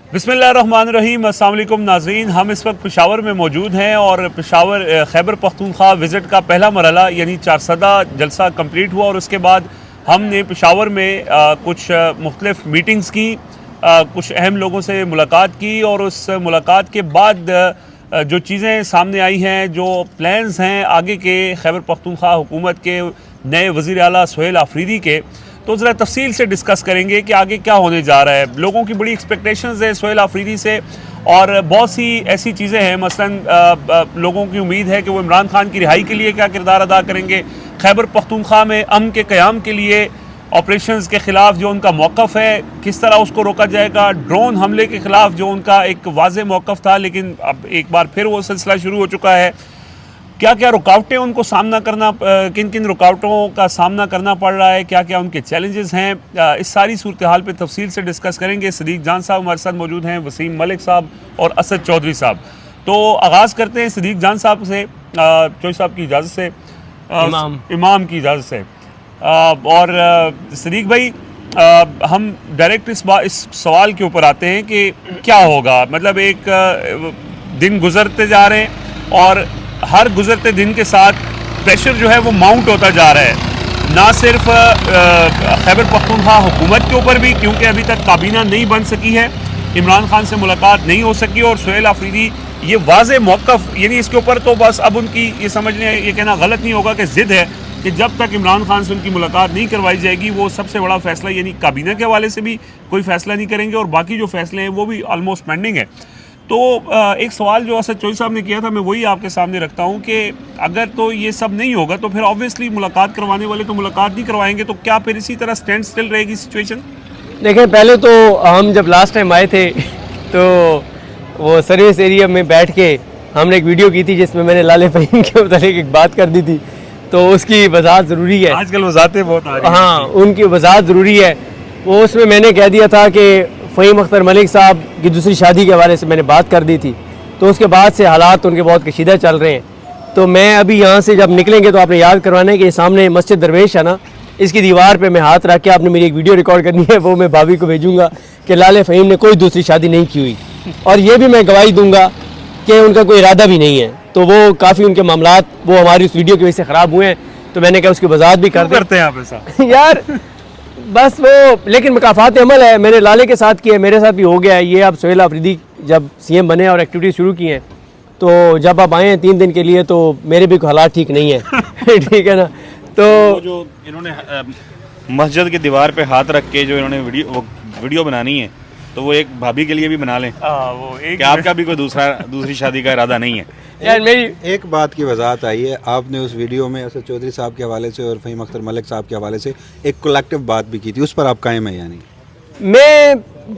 बिस्मिल्लाहिर्रहमानिर्रहीम। अस्सलाम वालेकुम नाज़रीन, हम इस वक्त पेशावर में मौजूद हैं और पेशावर खैबर पख्तूनख्वा विज़िट का पहला मरहला यानी 400 जलसा कंप्लीट हुआ और उसके बाद हमने पेशावर में कुछ मुख्तलिफ मीटिंग्स की, कुछ अहम लोगों से मुलाकात की और उस मुलाकात के बाद जो चीज़ें सामने आई हैं, जो प्लान्स हैं आगे के खैबर पख्तूनख्वा हुकूमत के नए वज़ीर आला सुहेल आफरीदी के, तो ज़रा तफसील से डिस्कस करेंगे कि आगे क्या होने जा रहा है। लोगों की बड़ी एक्सपेक्टेशंस है सुहेल आफरीदी से और बहुत सी ऐसी चीज़ें हैं, मसलन लोगों की उम्मीद है कि वो इमरान खान की रिहाई के लिए क्या किरदार अदा करेंगे, खैबर पख्तूनख्वा में अमन के क़याम के लिए ऑपरेशंस के ख़िलाफ़ जो उनका मौक़िफ़ है किस तरह उसको रोका जाएगा, ड्रोन हमले के ख़िलाफ़ जो उनका एक वाज़े मौक़िफ़ था लेकिन अब एक बार फिर वो सिलसिला शुरू हो चुका है, क्या क्या रुकावटें उनको सामना करना, किन किन रुकावटों का सामना करना पड़ रहा है, क्या क्या उनके चैलेंजेस हैं, इस सारी सूरत हाल पे तफसील से डिस्कस करेंगे। सदीक जान साहब हमारे साथ मौजूद हैं, वसीम मलिक साहब और असद चौधरी साहब। तो आगाज़ करते हैं सदीक जान साहब से, चौधरी साहब की इजाज़त से, इमाम की इजाज़त से। और सदीक भाई, हम डायरेक्ट इस सवाल के ऊपर आते हैं कि क्या होगा। मतलब एक दिन गुजरते जा रहे हैं और हर गुजरते दिन के साथ प्रेशर जो है वो माउंट होता जा रहा है, ना सिर्फ खैबर पख्तूनख्वा हुकूमत के ऊपर भी, क्योंकि अभी तक काबीना नहीं बन सकी है, इमरान खान से मुलाकात नहीं हो सकी और सुहेल आफरीदी ये वाज़े मौक़िफ़, यानी इसके ऊपर तो बस अब उनकी ये समझने, ये कहना गलत नहीं होगा कि ज़िद है कि जब तक इमरान खान से उनकी मुलाकात नहीं करवाई जाएगी वो सबसे बड़ा फ़ैसला यानी काबीना के हवाले से भी कोई फ़ैसला नहीं करेंगे और बाकी जो फ़ैसले हैं वो भी ऑलमोस्ट पेंडिंग है। तो एक सवाल जो असद चौधरी साहब ने किया था मैं वही आपके सामने रखता हूँ कि अगर तो ये सब नहीं होगा तो फिर ऑब्वियसली मुलाकात करवाने वाले तो मुलाकात नहीं करवाएंगे, तो क्या फिर इसी तरह स्टैंड स्टिल रहेगी सिचुएशन? देखें, पहले तो हम जब लास्ट टाइम आए थे तो वो सर्विस एरिया में बैठ के हमने एक वीडियो की थी जिसमें मैंने लाले फ़हीम के मुतालिक एक बात कर दी थी, तो उसकी वजाहत ज़रूरी है। आजकल वजाहतें बहुत आ रही हैं। हाँ, उनकी वजाहत ज़रूरी है। वो उसमें मैंने कह दिया था कि फ़हीम अख्तर मलिक साहब की दूसरी शादी के हवाले से मैंने बात कर दी थी, तो उसके बाद से हालात उनके बहुत कशीदा चल रहे हैं। तो मैं अभी यहाँ से जब निकलेंगे तो आपने याद करवाना है कि सामने मस्जिद दरवेश है ना, इसकी दीवार पे मैं हाथ रख के आपने मेरी एक वीडियो रिकॉर्ड करनी है, वो मैं भाभी को भेजूँगा कि लाले फ़हीम ने कोई दूसरी शादी नहीं की हुई, और ये भी मैं गवाही दूँगा कि उनका कोई इरादा भी नहीं है। तो वो काफ़ी उनके मामलात वो हमारी उस वीडियो की वजह से ख़राब हुए हैं, तो मैंने कहा उसकी वजाहत भी करते हैं आप ऐसा यार बस वो, लेकिन मुकाफ़ात अमल है, मैंने लाले के साथ किया, मेरे साथ भी हो गया है ये। अब सुहेल आफरीदी जब सीएम बने और एक्टिविटी शुरू की हैं, तो जब आप आए हैं 3 दिन के लिए तो मेरे भी हालात ठीक नहीं है ठीक है ना। तो जो इन्होंने मस्जिद की दीवार पे हाथ रख के जो इन्होंने वीडियो बनानी है, तो वो एक भाभी के लिए भी बना लें वो एक कि आपका भी कोई दूसरी शादी का इरादा नहीं है। यार मेरी एक बात की वजाहत आई है, आपने उस वीडियो में असद चौधरी साहब के हवाले से और फ़हीम अख्तर मलिक साहब के हवाले से एक कलेक्टिव बात भी की थी, उस पर आप कायम है? यानी मैं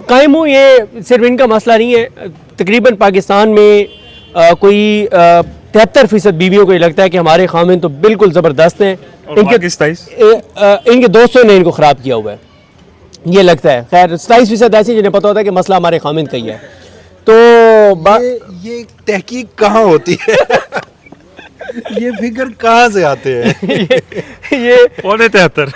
कायम हूँ, ये सिर्फ इनका मसला नहीं है। तकरीबन पाकिस्तान में कोई 73% बीवियों को ये लगता है कि हमारे खामिन तो बिल्कुल ज़बरदस्त हैं, इनके दोस्तों ने इनको ख़राब किया हुआ है, ये लगता है। खैर 27% ऐसे जिन्हें पता होता है कि मसला हमारे खामिन का ही है। तो ये तहकीक कहाँ होती है ये फिगर कहाँ से आते हैं ये 73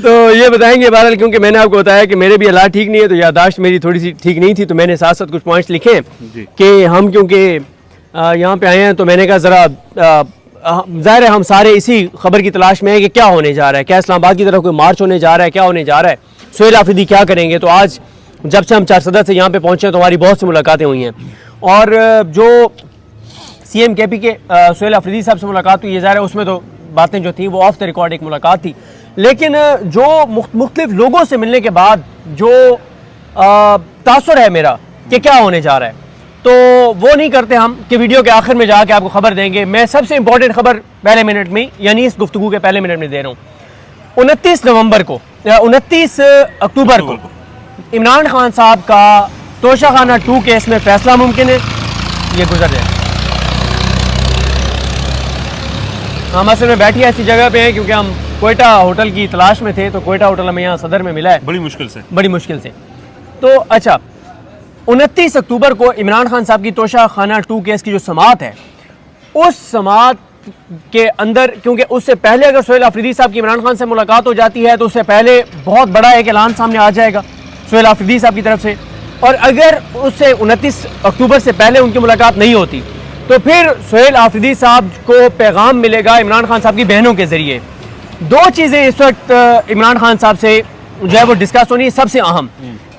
तो ये बताएंगे बहरहाल, क्योंकि मैंने आपको बताया कि मेरे भी हालात ठीक नहीं है, तो यादाश्त मेरी थोड़ी सी ठीक नहीं थी, तो मैंने साथ साथ कुछ पॉइंट्स लिखे कि हम क्योंकि यहाँ पे आए हैं, तो मैंने कहा ज़रा ज़ाहिर है हम सारे इसी खबर की तलाश में हैं कि क्या होने जा रहा है, क्या इस्लामाबाद की तरफ कोई मार्च होने जा रहा है, क्या होने जा रहा है, सुहेल आफरीदी क्या करेंगे। तो आज जब से हम 400 से यहाँ पे पहुँचे तो हमारी बहुत सी मुलाकातें हुई हैं, और जो CM KP के सुहेल आफरीदी साहब से मुलाकात हुई है, ज़ाहिर है उसमें तो बातें जो थी वो ऑफ द रिकॉर्ड एक मुलाकात थी, लेकिन जो मुख्तलिफ लोगों से मिलने के बाद जो तासुर है मेरा कि क्या होने जा रहा है, तो वो नहीं करते हम कि वीडियो के आखिर में जाके आपको खबर देंगे। मैं सबसे इंपॉर्टेंट खबर पहले मिनट में, यानी इस गुफ्तगू के पहले मिनट में दे रहा हूँ। 29 नवंबर को या 29 अक्टूबर को इमरान खान साहब का तोशाखाना 2 केस में फैसला मुमकिन है, ये गुजर जाए। हम असल में बैठे ऐसी जगह पे हैं क्योंकि हम कोयटा होटल की तलाश में थे, तो कोयटा होटल हमें यहाँ सदर में मिला है बड़ी मुश्किल से। तो अच्छा, 29 अक्टूबर को इमरान खान साहब की तोशाखाना 2 केस की जो समाअत है, उस समाअत के अंदर, क्योंकि उससे पहले अगर सुहेल आफरीदी साहब की इमरान खान से मुलाकात हो जाती है तो उससे पहले बहुत बड़ा एक ऐलान सामने आ जाएगा सुहेल आफरीदी साहब की तरफ से, और अगर उससे 29 अक्टूबर से पहले उनकी मुलाकात नहीं होती तो फिर सुहेल आफरीदी साहब को पैगाम मिलेगा इमरान खान साहब की बहनों के ज़रिए। दो चीज़ें इस वक्त इमरान खान साहब से जो है वो डिस्कस होनी है, सबसे अहम।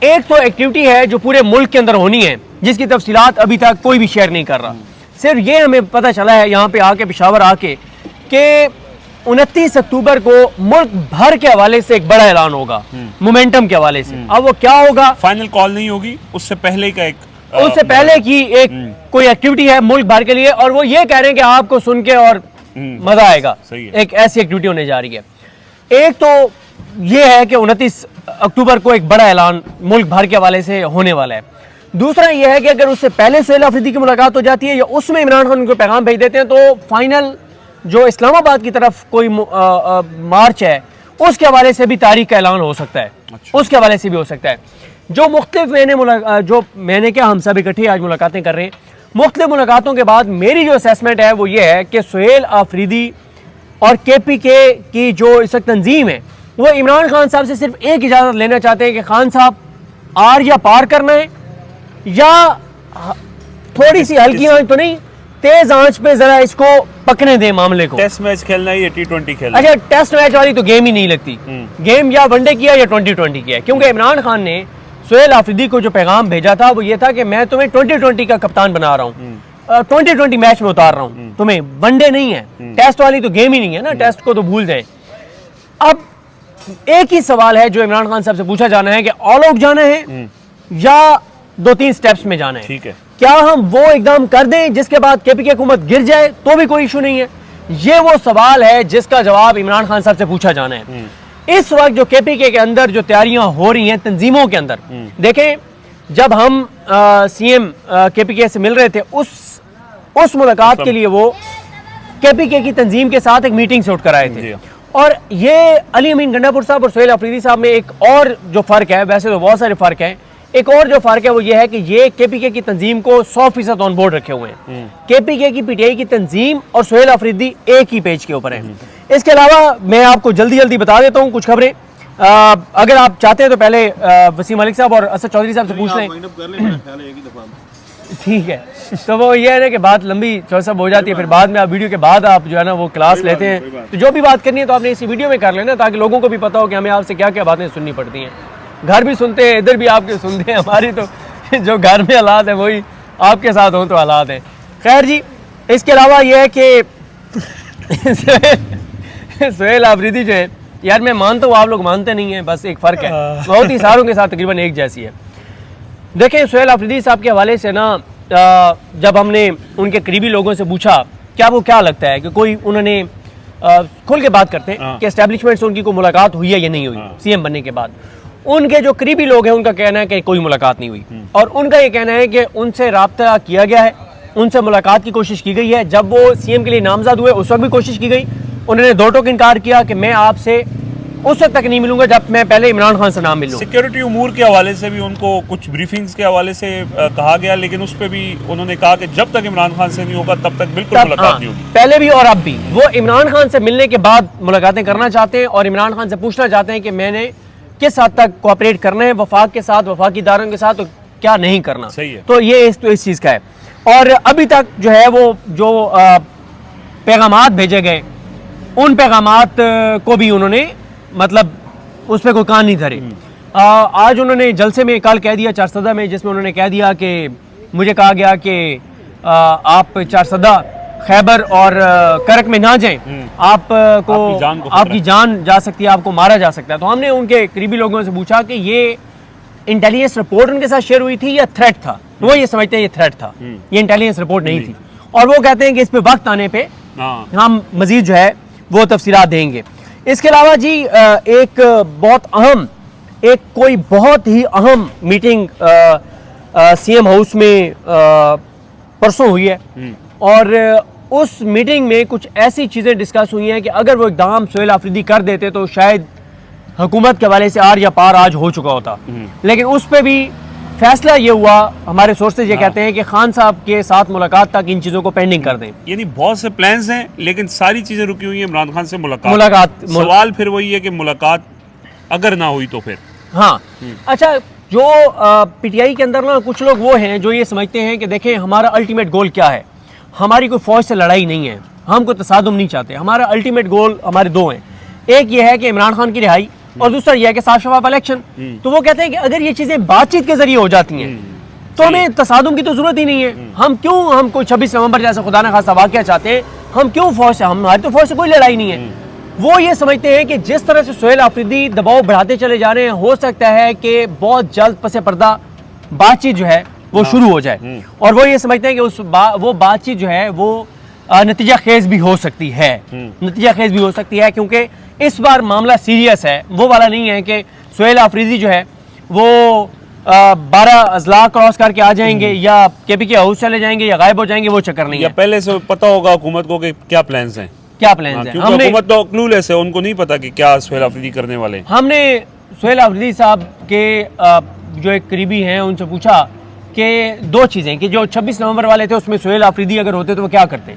एक तो एक्टिविटी है जो पूरे मुल्क के अंदर होनी है, जिसकी तफसीलात अभी तक कोई भी शेयर नहीं कर रहा। सिर्फ ये हमें पता चला है यहाँ पे आके, पेशावर आके, कि 29 अक्टूबर को मुल्क भर के हवाले से एक बड़ा ऐलान होगा मोमेंटम के हवाले से। अब वो क्या होगा, फाइनल कॉल नहीं होगी, उससे पहले का उससे पहले की एक कोई एक्टिविटी है मुल्क भर के लिए, और वो ये कह रहे हैं कि आपको सुन के और मजा आएगा। सही है। एक ऐसी एक्टिविटी होने जा रही है। एक तो ये है कि 29 अक्टूबर को एक बड़ा ऐलान मुल्क भर के हवाले से होने वाला है। दूसरा ये है कि अगर उससे पहले सुहेल आफरीदी की मुलाकात हो जाती है या उसमें इमरान खान उनको पैगाम भेज देते हैं, तो फाइनल जो इस्लामाबाद की तरफ कोई मार्च है उसके हवाले से भी तारीख का ऐलान हो सकता है। उसके हवाले से भी हो सकता है। जो मुख्तलिफ मैंने क्या, हम सब इकट्ठे आज मुलाकातें कर रहे हैं। मुख्तलिफ मुलाकातों के बाद मेरी जो असेसमेंट है वो ये है कि सुहेल आफरीदी और KPK की जो इस वक्त तंजीम है वो इमरान खान साहब से सिर्फ एक इजाज़त लेना चाहते हैं कि खान साहब आर या पार करना है, या थोड़ी सी हल्की आंच तो नहीं, तेज आंच पे जरा इसको पकने दें मामले को। टेस्ट मैच खेलना है या T20 खेलना है? अच्छा, टेस्ट मैच वाली तो गेम ही नहीं लगती। गेम या वनडे किया या 2020 किया, क्योंकि इमरान खान ने सुहेल आफरीदी को जो पैगाम भेजा था वो ये था कि मैं तुम्हें 2020 का कप्तान बना रहा हूँ, 2020 मैच में उतार रहा हूँ तुम्हें, वनडे नहीं है। टेस्ट वाली तो गेम ही नहीं है ना, टेस्ट को तो भूल जाए। अब एक ही सवाल है जो इमरान खान साहब से पूछा जाना है कि ऑल आउट जाना है या 2-3 स्टेप्स में जाना है। ठीक है। क्या हम वो एकदम कर दें जिसके बाद KPK हुकूमत गिर जाए तो भी कोई इशू नहीं है? ये वो सवाल है जिसका जवाब इमरान खान साहब से पूछा जाना है। इस वक्त जो KPK के अंदर जो तैयारियां हो रही हैं तंजीमों के अंदर, देखें जब हम CM KPK से मिल रहे थे उस मुलाकात के लिए वो KPK की तंजीम के साथ एक मीटिंग से उठकर आए थे। और ये अली अमीन गंडापुर साहब और सुहेल आफरीदी साहब में एक और जो फ़र्क है, वैसे तो बहुत सारे फ़र्क हैं, एक और जो फ़र्क है वो ये है कि ये KPK की तंजीम को 100% ऑन बोर्ड रखे हुए हैं। KPK की PTI की तंजीम और सुहेल आफरीदी एक ही पेज के ऊपर है। इसके अलावा मैं आपको जल्दी जल्दी बता देता हूँ कुछ खबरें। अगर आप चाहते हैं तो पहले वसीम मलिक साहब और असद चौधरी साहब से पूछ लें। ठीक है, तो वो ये है ना कि बात लंबी चौसब हो जाती है, फिर बाद में आप वीडियो के बाद आप जो है ना वो क्लास लेते हैं, तो जो भी बात करनी है तो आपने इसी वीडियो में कर लेना, ताकि लोगों को भी पता हो कि हमें आपसे क्या क्या बातें सुननी पड़ती हैं। घर भी सुनते हैं, इधर भी आपके सुनते हैं, हमारी तो जो घर में हालात है वही आपके साथ हो तो हालात हैं। खैर जी, इसके अलावा ये है कि सुहेल आफरीदी जो है, यार मैं मानता हूँ आप लोग मानते नहीं हैं, बस एक फ़र्क है, बहुत ही सारों के साथ तकरीबन एक जैसी है। देखें, सुहेल आफरीदी साहब के हवाले से ना जब हमने उनके करीबी लोगों से पूछा क्या वो क्या लगता है कि कोई उन्होंने खुल के बात करते हैं कि एस्टेब्लिशमेंट से उनकी कोई मुलाकात हुई है या नहीं हुई CM बनने के बाद। उनके जो करीबी लोग हैं उनका कहना है कि कोई मुलाकात नहीं हुई, और उनका ये कहना है कि उनसे राब्ता किया गया है, उनसे मुलाकात की कोशिश की गई है। जब वो CM के लिए नामजद हुए उस वक्त भी कोशिश की गई, उन्होंने दो टोक इनकार किया कि मैं आपसे उस वक्त तक नहीं मिलूंगा जब मैं पहले इमरान खान से नाम मिलूं। सिक्योरिटी उमूर के हवाले से भी उनको कुछ ब्रीफिंग्स के हवाले से कहा गया, लेकिन उस पर भी उन्होंने कहा कि जब तक इमरान खान से नहीं होगा तब तक बिल्कुल मुलाकात नहीं होगी। पहले भी और अब भी वो इमरान खान से मिलने के बाद मुलाकातें करना चाहते हैं और इमरान खान से पूछना चाहते हैं कि मैंने किस हद तक कोऑपरेट करना है वफाक के साथ, वफाकी इदारों के साथ, तो क्या नहीं करना। सही है। तो ये इस चीज़ का है। और अभी तक जो है वो जो पैगामात भेजे गए उन पैगामात को भी उन्होंने मतलब उस पर कोई कान नहीं धरे। आज उन्होंने जलसे में कल कह दिया चारसदा में, जिसमें उन्होंने कह दिया कि मुझे कहा गया कि आप चारसदा खैबर और करक में ना जाएं, आपकी जान जा सकती है, आपको मारा जा सकता है। तो हमने उनके करीबी लोगों से पूछा कि ये इंटेलिजेंस रिपोर्ट उनके साथ शेयर हुई थी या थ्रेट था। वो ये समझते हैं ये थ्रेट था, ये इंटेलिजेंस रिपोर्ट नहीं थी, और वो कहते हैं कि इस पे वक्त आने पे हम मजीद जो है वो तफसीलात देंगे। इसके अलावा जी एक बहुत ही अहम मीटिंग CM हाउस में परसों हुई है, और उस मीटिंग में कुछ ऐसी चीज़ें डिस्कस हुई हैं कि अगर वो इक़दाम सुहेल आफरीदी कर देते तो शायद हुकूमत के हवाले से आर या पार आज हो चुका होता। लेकिन उस पर भी फैसला ये हुआ, हमारे सोर्सेज ये कहते हैं कि खान साहब के साथ मुलाकात तक इन चीज़ों को पेंडिंग कर दें। यानी बहुत से प्लान्स हैं लेकिन सारी चीज़ें रुकी हुई हैं इमरान खान से मुलाकात। सवाल फिर वही है कि मुलाकात अगर ना हुई तो फिर। हाँ, अच्छा जो पीटीआई के अंदर ना कुछ लोग वो हैं जो ये समझते हैं कि देखें हमारा अल्टीमेट गोल क्या है, हमारी कोई फौज से लड़ाई नहीं है, हम कोई तसादुम नहीं चाहते, हमारा अल्टीमेट गोल हमारे दो हैं, एक ये है कि इमरान खान की रिहाई और दूसरा ये है कि साफ शफाफ इलेक्शन। तो वो कहते हैं कि अगर ये चीज़ें बातचीत के जरिए हो जाती हैं तो हमें तसादुम की तो जरूरत ही नहीं है, हम कोई 26 नवंबर जैसा खुदा न खासा वाक़या चाहते हैं, हम क्यों फौज से, हमारी तो फौज से कोई लड़ाई नहीं है। वो ये समझते हैं कि जिस तरह से सुहेल आफरीदी दबाव बढ़ाते चले जा रहे हैं, हो सकता है कि बहुत जल्द पसे पर्दा बातचीत जो है वो शुरू हो जाए, और वो ये समझते हैं कि वो बातचीत जो है वो नतीजा खेज भी हो सकती है, नतीजा खेज भी हो सकती है, क्योंकि इस बार मामला सीरियस है, वो वाला नहीं है कि सुहेल आफरीदी जो है वो 12 अजला क्रॉस करके आ जाएंगे या केपीके हाउस चले जाएंगे या गायब हो जाएंगे, वो चक्कर नहीं या है। पहले से पता होगा हुकूमत को कि क्या प्लान्स हैं, क्या प्लान है, क्योंकि हुकूमत तो क्लूलेस है, उनको नहीं पता कि क्या सुहेल आफरीदी करने वाले हैं। हमने सुहेल आफरीदी साहब के जो एक करीबी हैं उनसे पूछा कि दो चीज़ें, कि जो 26 नवंबर वाले थे उसमें सुहेल आफरीदी अगर होते तो वो क्या करते।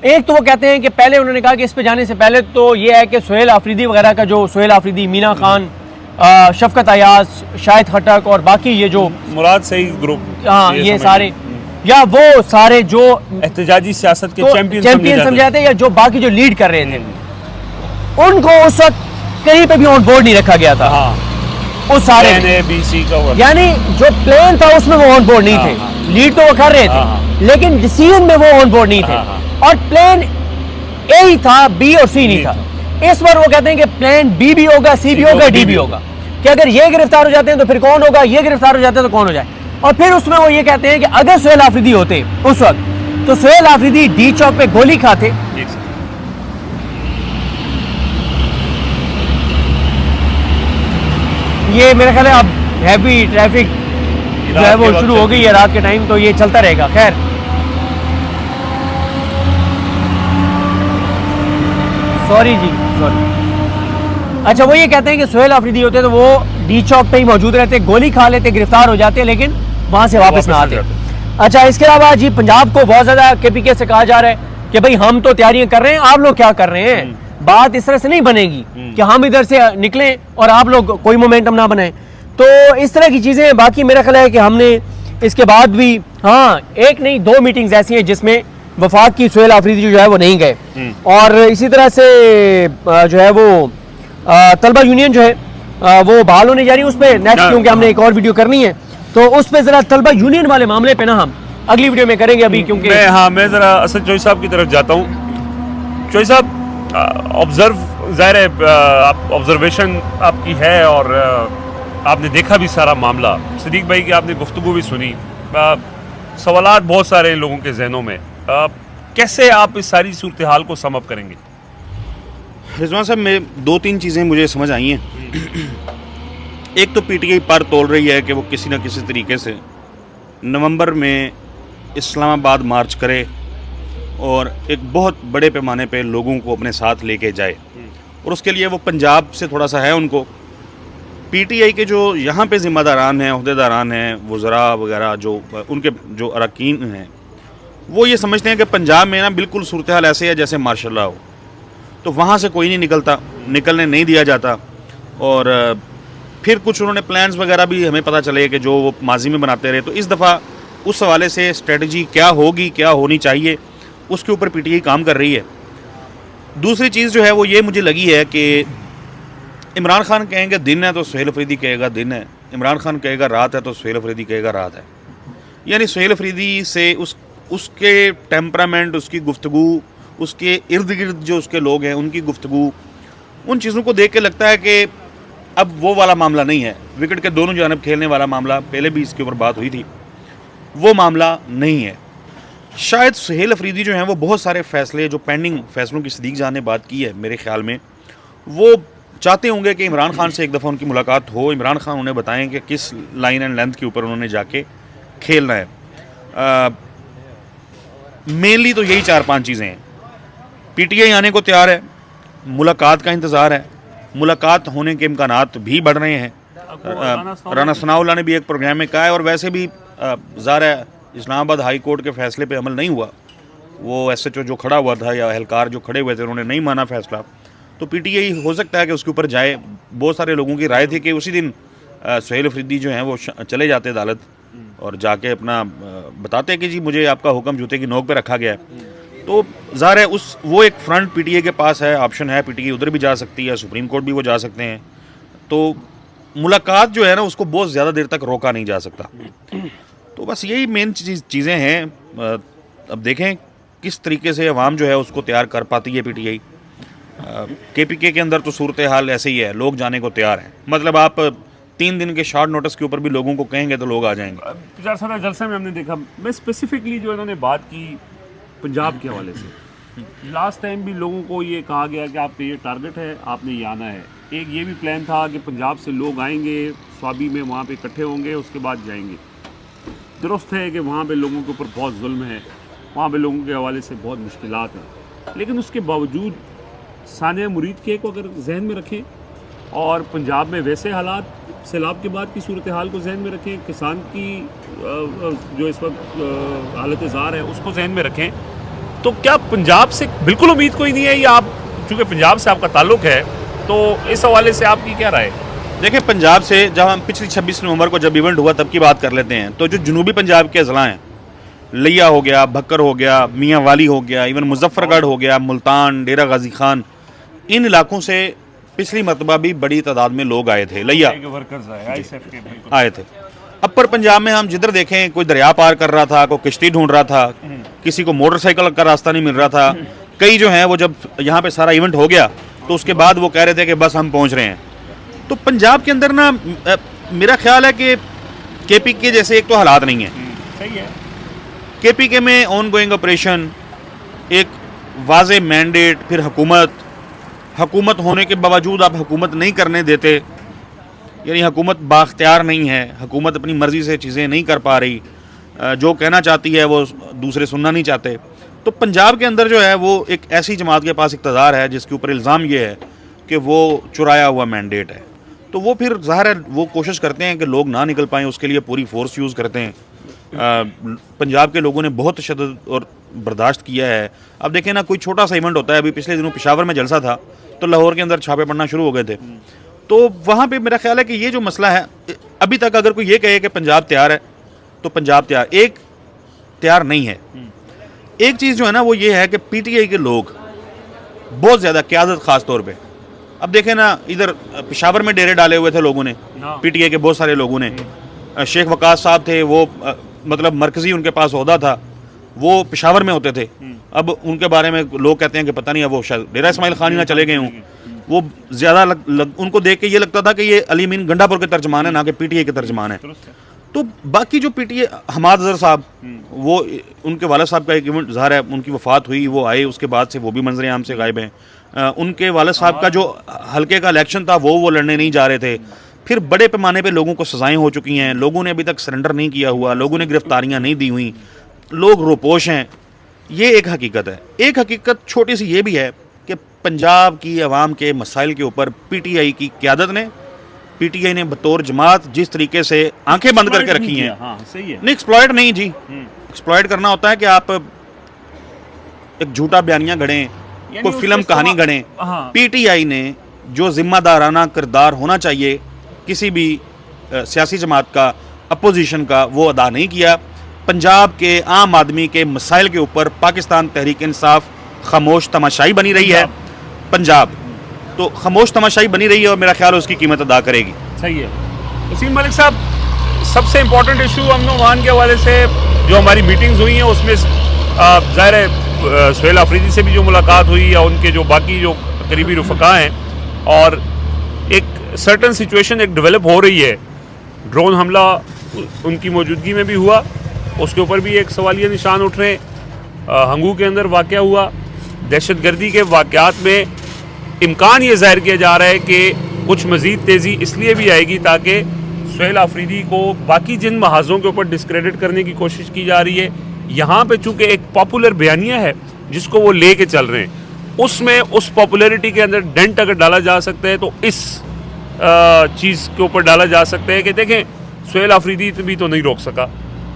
एक तो वो कहते हैं कि पहले उन्होंने कहा कि इस पे जाने से पहले तो ये है कि सुहेल आफरीदी वगैरह का, जो सुहेल आफरीदी, मीना खान, शफकत अयाज, शाहिद खटक और बाकी ये जो मुराद सही ग्रुप, हाँ ये सारे, या वो सारे जो एहतजाजी सियासत के तो चैंपियन समझे जाते हैं, या जो बाकी जो लीड कर रहे थे, उनको उस वक्त कहीं पे भी ऑन बोर्ड नहीं रखा गया था। हाँ, उस सारे NABC का वर्क। यानी जो प्लान था उसमें वो ऑन बोर्ड नहीं हाँ, थे, हाँ। लीड तो वो कर रहे हाँ, थे, लेकिन डिसीजन में वो ऑन बोर्ड नहीं थे, हाँ, और प्लान ए ही था, बी और सी नहीं था। इस बार वो कहते हैं कि प्लान बी भी होगा, सी भी होगा, डी भी होगा, कि अगर ये गिरफ्तार हो जाते हैं तो फिर कौन होगा, ये गिरफ्तार हो जाते हैं तो कौन हो जाए। और फिर उसमें वो ये कहते हैं कि अगर सुहेल आफरीदी होते उस वक्त तो सुहेल आफरीदी डी चौक पे गोली खाते, ये मेरे ख्याल है अब हैवी ट्रैफिक जो है वो शुरू हो गई है रात के टाइम, तो ये चलता रहेगा। खैर, सॉरी जी, सॉरी। अच्छा, वो ये कहते हैं कि सुहेल आफरीदी होते तो वो डी चौक पे ही मौजूद रहते, गोली खा लेते, गिरफ्तार हो जाते, लेकिन वहां से वापस ना आते। अच्छा, इसके अलावा जी पंजाब को बहुत ज्यादा केपीके से कहा जा रहा है कि भाई हम तो तैयारियां कर रहे हैं, आप लोग क्या कर रहे हैं। बात इस तरह से नहीं बनेगी कि हम इधर से निकलें और आप लोग कोई मोमेंटम ना बनाएं, तो इस तरह की चीजें। बाकी मेरा ख्याल है कि हमने इसके बाद भी, हाँ, एक नहीं 2 मीटिंग्स ऐसी हैं जिसमें वफाक की सुहेल आफरीदी जो है वो नहीं गए, और इसी तरह से जो है वो तलबा यूनियन जो है वो बहाल होने जा रही है, उस पर नेक्स्ट क्योंकि हमने एक और वीडियो करनी है, तो उस पर जरा तलबा यूनियन वाले मामले पे ना हम अगली वीडियो में करेंगे अभी, क्योंकि मैं जरा असद चोई साहब की तरफ जाता हूँ। चोई साहब, जाहिर है आप ऑब्जर्वेशन आपकी है और आपने देखा भी सारा मामला, सदीक भाई की आपने गुफ्तगू भी सुनी, सवालात बहुत सारे हैं लोगों के जहनों में, कैसे आप इस सारी सूरत हाल को सम अप करेंगे? रिजवान साहब, मैं 2-3 चीज़ें मुझे समझ आई हैं। एक तो पीटीआई पर तोल रही है कि वो किसी न किसी तरीके से नवंबर में इस्लामाबाद मार्च करे और एक बहुत बड़े पैमाने पे लोगों को अपने साथ लेके जाए, और उसके लिए वो पंजाब से थोड़ा सा है उनको। पीटीआई के जो यहाँ पे ज़िम्मेदारान हैं, अहदेदारान हैं, वज़रा वगैरह, जो उनके जो अरकान हैं, वो ये समझते हैं कि पंजाब में ना बिल्कुल सूरत हाल ऐसे है जैसे मार्शल लॉ हो, तो वहाँ से कोई नहीं निकलता, निकलने नहीं दिया जाता। और फिर कुछ उन्होंने प्लान्स वगैरह भी हमें पता चले कि जो वो माजी में बनाते रहे, तो इस दफ़ा उस हवाले से स्ट्रेटजी क्या होगी, क्या होनी चाहिए, उसके ऊपर पीटीआई काम कर रही है। दूसरी चीज़ जो है वो ये मुझे लगी है कि इमरान खान कहेंगे दिन है तो सुहेल अफरीदी कहेगा दिन है, इमरान खान कहेगा रात है तो सुहेल अफरीदी कहेगा रात है। यानी सुहेल अफरीदी से उसके टेम्परामेंट, उसकी गुफ्तगू, उसके इर्द गिर्द जो उसके लोग हैं उनकी गुफ्तगू, उन चीज़ों को देख के लगता है कि अब वो वाला मामला नहीं है, विकेट के दोनों जानब खेलने वाला मामला, पहले भी इसके ऊपर बात हुई थी, वो मामला नहीं है। शायद सुहेल अफरीदी जो हैं वो बहुत सारे फ़ैसले, जो पेंडिंग फ़ैसलों की सदीक जान ने बात की है, मेरे ख्याल में वो चाहते होंगे कि इमरान खान से एक दफ़ा उनकी मुलाकात हो, इमरान खान उन्हें बताएं कि किस लाइन एंड लेंथ के ऊपर उन्होंने जाके खेलना है। मेनली तो यही 4-5 चीज़ें हैं। पीटीआई आने को तैयार है, मुलाकात का इंतज़ार है, मुलाकात होने के इम्कानात भी बढ़ रहे हैं। राना सनाउल्लाह ने भी एक प्रोग्राम में कहा है, और वैसे भी ज़ाहिर है इस्लामाबाद हाई कोर्ट के फ़ैसले पे अमल नहीं हुआ, वो SHO जो खड़ा हुआ था या एहलकार जो खड़े हुए थे उन्होंने नहीं माना फ़ैसला, तो पीटीआई हो सकता है कि उसके ऊपर जाए। बहुत सारे लोगों की राय थी कि उसी दिन सुहेल अफरीदी जो हैं वो चले जाते अदालत और जाके अपना बताते हैं कि जी मुझे आपका हुक्म जूते की नोक पे रखा गया है, तो ज़ाहिर है उस वो एक फ्रंट पीटीए के पास है, ऑप्शन है, पीटीए उधर भी जा सकती है, सुप्रीम कोर्ट भी वो जा सकते हैं, तो मुलाकात जो है ना उसको बहुत ज़्यादा देर तक रोका नहीं जा सकता। तो बस यही मेन चीज़ें हैं। अब देखें किस तरीके से अवाम जो है उसको तैयार कर पाती है पीटीआई। केपीके के अंदर तो सूरत हाल ऐसे ही है, लोग जाने को तैयार हैं। मतलब आप 3 दिन के शॉर्ट नोटिस के ऊपर भी लोगों को कहेंगे तो लोग आ जाएंगे। चारसदा जलसे में हमने देखा, मैं स्पेसिफिकली जो इन्होंने बात की पंजाब के हवाले से, लास्ट टाइम भी लोगों को ये कहा गया कि आपका ये टारगेट है, आपने ये आना है। एक ये भी प्लान था कि पंजाब से लोग आएंगे, स्वाबी में वहाँ पे इकट्ठे होंगे, उसके बाद जाएंगे। दुरुस्त है कि वहाँ पे लोगों के ऊपर बहुत जुल्म है, वहाँ पे लोगों के हवाले से बहुत मुश्किलात हैं, लेकिन उसके बावजूद सानिया मुरीद के को अगर जहन में रखें और पंजाब में वैसे हालात, सैलाब के बाद की सूरत हाल को जहन में रखें, किसान की जो इस वक्त हालत ज़ार है उसको जहन में रखें, तो क्या पंजाब से बिल्कुल उम्मीद कोई नहीं है? या आप चूँकि पंजाब से आपका ताल्लुक़ है तो इस हवाले से आपकी क्या राय है? देखिए, पंजाब से जब हम पिछली 26 नवंबर को जब इवेंट हुआ तब की बात कर लेते हैं, तो जो जनूबी पंजाब के अजला हैं, लिया हो गया, भक्कर हो गया, मियाँ वाली हो गया, इवन मुजफ्फरगढ़ हो गया, मुल्तान, डेरा गाजी खान, इन इलाकों से पिछली मरतबा भी बड़ी तादाद में लोग आए थे, लिया आए थे। अपर पंजाब में हम जिधर देखें कोई दरिया पार कर रहा था, कोई किश्ती ढूंढ रहा था, किसी को मोटरसाइकिल का रास्ता नहीं मिल रहा था। कई जो हैं वो जब यहाँ पे सारा इवेंट हो गया तो उसके बाद वो कह रहे थे कि बस हम पहुँच रहे हैं। तो पंजाब के अंदर ना मेरा ख्याल है कि केपीके जैसे एक तो हालात नहीं है। सही है। केपीके में ऑन गोइंग ऑपरेशन, एक वाज़े मैंडेट, फिर हुकूमत होने के बावजूद आप हुकूमत नहीं करने देते, यानी हुकूमत बाख्तियार नहीं है, हुकूमत अपनी मर्ज़ी से चीज़ें नहीं कर पा रही, जो कहना चाहती है वो दूसरे सुनना नहीं चाहते। तो पंजाब के अंदर जो है वो एक ऐसी जमात के पास इक़्तिदार है जिसके ऊपर इल्ज़ाम ये है कि वो चुराया हुआ मैंडेट है। तो वो फिर ज़ाहिर है वो कोशिश करते हैं कि लोग ना निकल पाएँ, उसके लिए पूरी फोर्स यूज़ करते हैं। पंजाब के लोगों ने बहुत तशद्दुद और बर्दाश्त किया है। अब देखें ना, कोई छोटा सा इवेंट होता है, अभी पिछले दिनों पेशावर में जलसा था तो लाहौर के अंदर छापे पड़ना शुरू हो गए थे। तो वहाँ पे मेरा ख्याल है कि ये जो मसला है, अभी तक अगर कोई ये कहे कि पंजाब तैयार है तो पंजाब तैयार नहीं है। एक चीज़ जो है ना वो ये है कि पीटीआई के लोग बहुत ज़्यादा क़यादत ख़ास तौर पे, अब देखें ना, इधर पेशावर में डेरे डाले हुए थे लोगों ने, पीटीआई के बहुत सारे लोगों ने। शेख वकास साहब थे, वो मतलब मरकज़ी उनके पास ओहदा था, वो पेशावर में होते थे। अब उनके बारे में लोग कहते हैं कि पता नहीं अब वो शायद डेरा इस्माइल खान ही ना चले गए हों। वो ज़्यादा उनको देख के ये लगता था कि ये अली मीन गंडापुर के तर्जमान है, ना कि पीटीआई के तर्जमान है। तो बाकी जो पीटीआई, हमाद अज़हर साहब, वो उनके वालिद साहब का एक इवेंट, ज़ाहिर है उनकी वफ़ात हुई, वो आए, उसके बाद से वो भी मंजर आम से गायब हैं। उनके वालिद साहब का जो हल्के का इलेक्शन था वो लड़ने नहीं जा रहे थे। फिर बड़े पैमाने पे लोगों को सज़ाएं हो चुकी हैं, लोगों ने अभी तक सरेंडर नहीं किया हुआ, लोगों ने गिरफ्तारियां नहीं दी हुई, लोग रोपोश हैं। ये एक हकीकत है। एक हकीकत छोटी सी ये भी है कि पंजाब की आवाम के मसाइल के ऊपर पीटीआई की क़यादत ने, पीटीआई ने बतौर जमात जिस तरीके से आंखें बंद करके रखी हैं, सही है। नहीं, एक्सप्लॉयट नहीं जी। एक्सप्लॉयट करना होता है कि आप एक झूठा बयानिया गढ़ें, कोई फिल्म कहानी गढ़ें। पीटीआई ने जो जिम्मेदाराना किरदार होना चाहिए किसी भी सियासी जमात का, अपोजिशन का, वो अदा नहीं किया। पंजाब के आम आदमी के मसाइल के ऊपर पाकिस्तान तहरीक इंसाफ खामोश तमाशाई बनी रही है। पंजाब तो खामोश तमाशाई बनी रही है और मेरा ख्याल है उसकी कीमत अदा करेगी। सही है। वसीम मलिक साहब, सबसे इम्पोर्टेंट इशू अमन व अमान के हवाले से जो हमारी मीटिंग्स हुई हैं उसमें ज़ाहिर है सुहेल अफरीदी से भी जो मुलाकात हुई या उनके जो बाकी जो करीबी रुफ़का हैं, और एक सर्टन सिचुएशन एक डेवलप हो रही है। ड्रोन हमला उनकी मौजूदगी में भी हुआ, उसके ऊपर भी एक सवालिया निशान उठ रहे हैं। हंगू के अंदर वाक़या हुआ, दहशतगर्दी के वाक़यात में इम्कान ये ज़ाहिर किया जा रहा है कि कुछ मज़ीद तेज़ी इसलिए भी आएगी ताकि सुहेल अफरीदी को बाकी जिन महाजों के ऊपर डिस्क्रेडिट करने की कोशिश की जा रही है, यहाँ पे चूँकि एक पॉपुलर बयानिया है जिसको वो ले के चल रहे हैं, उसमें उस पॉपुलैरिटी के अंदर डेंट अगर डाला जा सकता है तो इस चीज़ के ऊपर डाला जा सकता है कि देखें सुहेल अफरीदी भी तो नहीं रोक सका,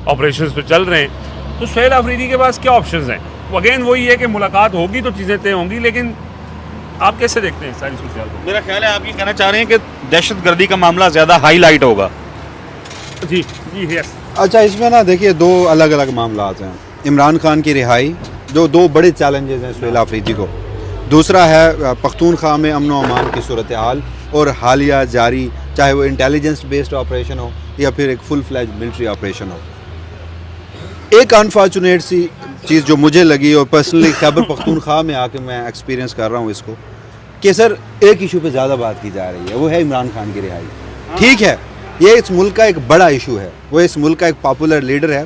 ऑपरेशंस तो चल रहे हैं, तो सुहेल अफरीदी के पास क्या ऑप्शंस हैं? अगेन वही है कि मुलाकात होगी तो चीज़ें तय होंगी, लेकिन आप कैसे देखते हैं सारी सूरत? मेरा ख्याल है आप ये कहना चाह रहे हैं कि दहशतगर्दी का मामला ज़्यादा हाईलाइट होगा। जी जी यस। अच्छा, इसमें ना देखिए दो अलग अलग मामला हैं। इमरान खान की रिहाई, जो दो बड़े चैलेंजेस हैं सुहेल आफरीदी को। दूसरा है पख्तूनख्वा में अमन व अमान की सूरत हाल और हालिया जारी, चाहे वो इंटेलिजेंस बेस्ड ऑपरेशन हो या फिर एक फुल फ्लैज मिलिट्री ऑपरेशन हो। एक अनफॉर्चुनेट सी चीज़ जो मुझे लगी और पर्सनली खैबर पख्तूनख्वा में आके मैं एक्सपीरियंस कर रहा हूँ इसको, कि सर एक इशू पे ज़्यादा बात की जा रही है, वो है इमरान खान की रिहाई। ठीक है, ये इस मुल्क का एक बड़ा इशू है, वो इस मुल्क का एक पॉपुलर लीडर है,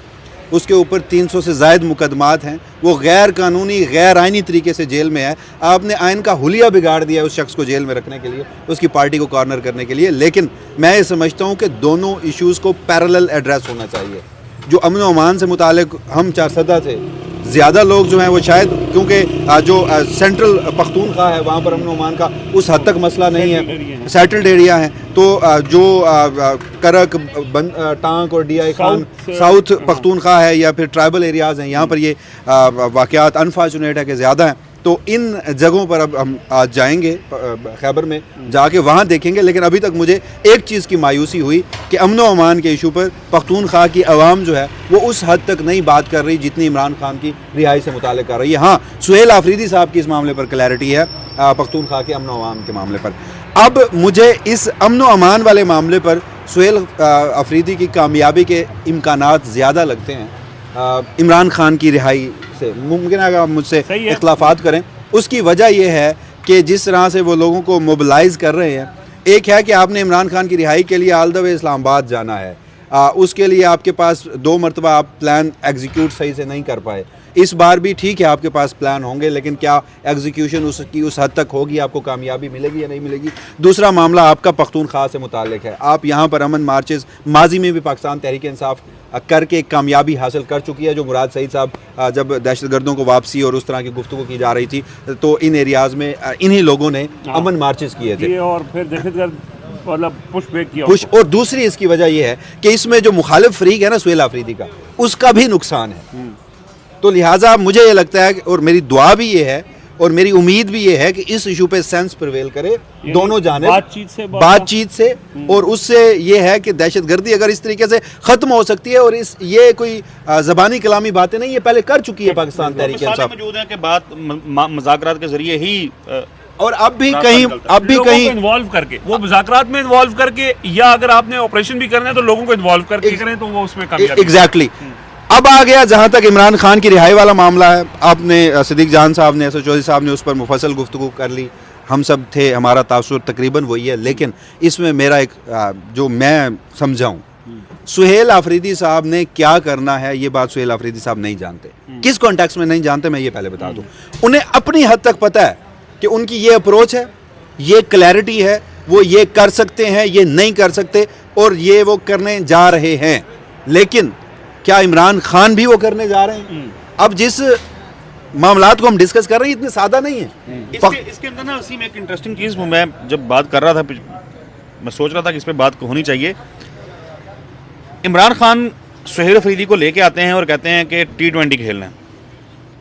उसके ऊपर 300 से ज़ायद मुकदमात हैं, वो गैर कानूनी गैर आइनी तरीके से जेल में है। आपने आइन का हुलिया बिगाड़ दिया उस शख्स को जेल में रखने के लिए, उसकी पार्टी को कॉर्नर करने के लिए। लेकिन मैं ये समझता हूँ कि दोनों इश्यूज़ को पैरेलल एड्रेस होना चाहिए। जो अमन व अमान से मुतालिक हम 4 थे, ज़्यादा लोग जो हैं वो शायद क्योंकि जो सेंट्रल पख्तूनख्वा है वहाँ पर अमन व अमान का उस हद तक मसला नहीं है, सेटल्ड एरिया है। तो जो करक टांक और DI खान साउथ पख्तूनख्वा है या फिर ट्राइबल एरियाज़ हैं, यहाँ पर ये वाक़यात अनफॉर्चुनेट है कि ज़्यादा हैं। तो इन जगहों पर अब हम आज जाएंगे खैबर में, जाके वहाँ देखेंगे। लेकिन अभी तक मुझे एक चीज़ की मायूसी हुई कि अमन व अमान के इशू पर पख्तूनख्वा की आवाम जो है वो उस हद तक नहीं बात कर रही जितनी इमरान खान की रिहाई से मुताल्लिक़ कर रही है। हाँ, सुहेल आफरीदी साहब की इस मामले पर क्लैरिटी है, पख्तूनख्वा के अमन व अमान के मामले पर। अब मुझे इस अमन व अमान वाले मामले पर सुहेल आफरीदी की कामयाबी के इम्कानात ज़्यादा लगते हैं इमरान खान की रिहाई से। मुमकिन है आप मुझसे इख्तलाफात करें, उसकी वजह यह है कि जिस तरह से वो लोगों को मोबिलाइज़ कर रहे हैं। एक है कि आपने इमरान खान की रिहाई के लिए ऑल द वे इस्लामाबाद जाना है, उसके लिए आपके पास 2 मरतबा आप प्लान एग्जीक्यूट सही से नहीं कर पाए। इस बार भी ठीक है आपके पास प्लान होंगे, लेकिन क्या एग्जीक्यूशन उसकी उस हद तक होगी, आपको कामयाबी मिलेगी या नहीं मिलेगी। दूसरा मामला आपका पख्तूनख्वा से मुताल्लिक है। आप यहाँ पर अमन मार्चेस माजी में भी पाकिस्तान तहरीक इंसाफ करके एक कामयाबी हासिल कर चुकी है। जो मुराद सईद साहब जब दहशतगर्दों को वापसी और उस तरह की गुफ्तगू की जा रही थी तो इन एरियाज़ में इन्हीं लोगों ने अमन मार्चेस किए थे और फिर दहशतगर्द मतलब पुश बैक किया पुश। और दूसरी इसकी वजह यह है कि इसमें जो मुखालिफ फरीक है ना सुहेल आफरीदी का, उसका भी नुकसान है। तो लिहाजा मुझे ये लगता है और मेरी दुआ भी ये है और मेरी उम्मीद भी ये है कि इस इशू पे सेंस प्रिवेल करे दोनों जाने बातचीत से और उससे ये है कि दहशतगर्दी अगर इस तरीके से ख़त्म हो सकती है और इस ये कोई ज़बानी कलामी बातें नहीं, ये पहले कर चुकी है पाकिस्तान तहरीक इंसाफ मौजूद है कि बात मुज़ाकरात के ज़रिए ही और अब भी कहीं इन्वॉल्व करके, वो मुज़ाकरात में इन्वॉल्व करके, या अगर आपने ऑपरेशन भी करना है तो लोगों को इन्वॉल्व करके करें तो वो उसमें कामयाबी। एग्जैक्टली। अब आ गया जहाँ तक इमरान खान की रिहाई वाला मामला है। आपने सिद्दीक जान साहब ने, असद चौधरी साहब ने उस पर मुफस्सल गुफ्तगू कर ली, हम सब थे, हमारा तासुर तकरीबन वही है। लेकिन इसमें मेरा एक जो मैं समझाऊँ, सुहेल आफरीदी साहब ने क्या करना है ये बात सुहेल आफरीदी साहब नहीं जानते। किस कॉन्टेक्स्ट में नहीं जानते मैं ये पहले बता दूँ। उन्हें अपनी हद तक पता है कि उनकी ये अप्रोच है, ये क्लैरिटी है, वो ये कर सकते हैं, ये नहीं कर सकते और ये वो करने जा रहे हैं। लेकिन क्या इमरान खान भी वो करने जा रहे हैं? अब जिस मामलात को हम डिस्कस कर रहे हैं इतने सादा नहीं है। इसके अंदर ना असीम एक इंटरेस्टिंग चीज़, मैं जब बात कर रहा था मैं सोच रहा था कि इस पर बात होनी चाहिए। इमरान खान सुहेल आफरीदी को लेके आते हैं और कहते हैं कि T20 खेलना है,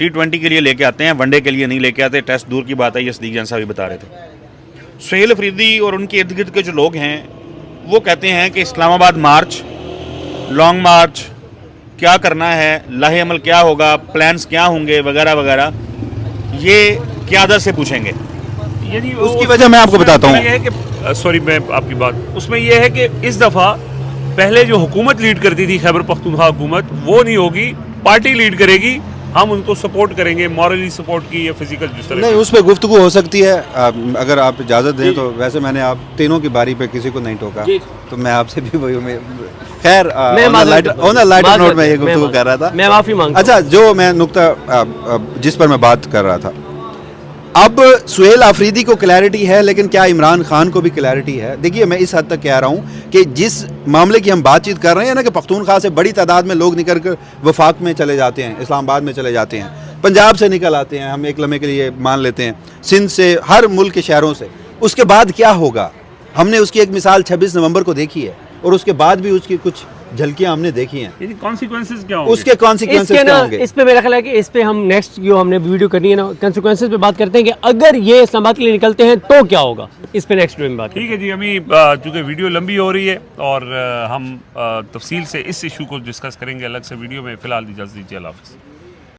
T20 के लिए लेके आते हैं, वनडे के लिए नहीं लेके आते। टेस्ट दूर की बात है, ये सिद्दीक जान साहब भी बता रहे थे। सुहेल आफरीदी और उनके इर्द गिर्द के जो लोग हैं वो कहते हैं कि इस्लामाबाद मार्च, लॉन्ग मार्च क्या करना है, लाहे अमल क्या होगा, प्लान्स क्या होंगे वगैरह वगैरह, ये क़यादत से पूछेंगे। यानी उसकी वजह मैं आपको बताता हूँ। ये है कि सॉरी मैं आपकी बात, उसमें यह है कि इस दफ़ा पहले जो हुकूमत लीड करती थी खैबर पख्तूनख्वा हुकूमत, वो नहीं होगी, पार्टी लीड करेगी। हम उनको सपोर्ट करेंगे, मॉरली सपोर्ट की या फिजिकल जिस तरह नहीं, उस पर गुफ्तगू हो सकती है अगर आप इजाज़त दें तो। वैसे मैंने आप तीनों की बारी पे किसी को नहीं टोका, तो मैं आपसे भी वही खैर ऑन द लाइटर नोट में ये गुफ्तगू कर रहा था। मैं माफ़ी मांगता हूं। अच्छा, जो मैं नुक्ता जिस पर मैं बात कर रहा था, अब सुहेल आफरीदी को क्लैरिटी है, लेकिन क्या इमरान खान को भी क्लैरिटी है? देखिए, मैं इस हद तक कह रहा हूँ कि जिस मामले की हम बातचीत कर रहे हैं ना कि पख्तूनख्वा से बड़ी तादाद में लोग निकल कर वफाक में चले जाते हैं, इस्लामाबाद में चले जाते हैं, पंजाब से निकल आते हैं, हम एक लम्हे के लिए मान लेते हैं, सिंध से, हर मुल्क के शहरों से। उसके बाद क्या होगा? हमने उसकी एक मिसाल 26 नवंबर को देखी है और उसके बाद भी उसकी कुछ झलकियां हमने देखी हैं, यानी कॉन्सिक्वेंसेस क्या होंगे? उसके कॉन्सिक्वेंसेस इसके क्या ना होंगे? इस पे मेरा ख्याल है कि इस पे हम नेक्स्ट जो हमने वीडियो करनी है ना कंसिक्वेंसेस पे बात करते हैं कि अगर ये इस्लामाबाद के लिए निकलते हैं तो क्या होगा, इस पे नेक्स्ट वीडियो में बात ठीक है जी, अभी चूँकि वीडियो लंबी हो रही है और हम तफसील से इस इशू को डिस्कस करेंगे अलग से वीडियो में। फ़िलहाल इजाज़त दीजिए, अल्लाह हाफ़िज़।